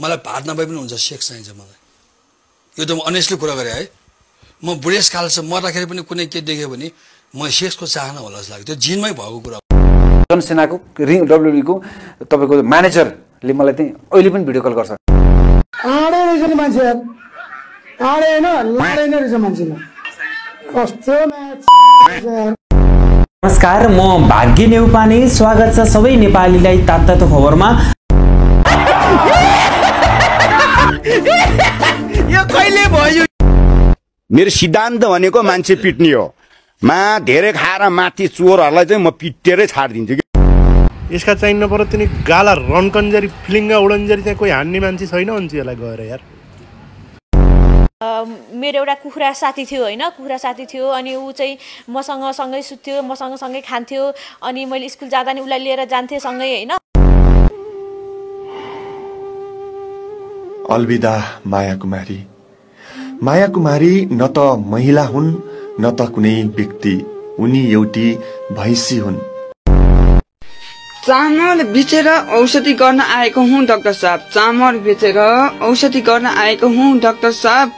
मलाई भात नभए पनि हुन्छ, सेक्स चाहिन्छ मलाई। यो त म अनेस्टली कुरा गरेँ है। म बुढेसकालसम्म मर्दाखेरि पनि कुनै के देख्यो भने म सेक्सको चाहना होला जस्तो लाग्यो, त्यो जिनमै भएको कुरा। जनसेनाको WWE को तपाईको म्यानेजरले मलाई चाहिँ अहिले पनि भिडियो कल गर्छ। आडे रहेछ नि मान्छे यार, आडे हैन लाडे नै रहेछ मान्छेले। कस्तो म्याच। नमस्कार, म भाग्य नेउपाने, स्वागत छ सबै नेपालीलाई तातो खबरमा। यो कहिले भयो? मेरो सिद्धान्त भनेको मान्छे पिट्ने हो। धेरै खाएर माथि चोरहरूलाई चाहिँ म पिटेरै छाडिदिन्छु कि। यसका चाहिँ नपर तिनी गाला रनकन्जरी फिलिङ्गा उडन्जरी चाहिँ कोही हान्ने मान्छे छैन हुन्छ यसलाई गएर यार। मेरो एउटा कुखुरा साथी थियो हैन, कुखुरा साथी थियो अनि ऊ चाहिँ मसँग सँगै सुत्थ्यो, मसँग सँगै खान्थ्यो अनि मैले स्कुल जाँदा नि उलाई लिएर जान्थे सँगै हैन। अलविदा माया कुमारी। माया कुमारी न त महिला हुन् न त कुनै व्यक्ति, उनी एउटी भैँसी हुन्। चामल बेचेर औषधि गर्न आएको हुँ डाक्टर साहब, चामल बेचेर औषधि गर्न आएको हुँ डाक्टर साहब।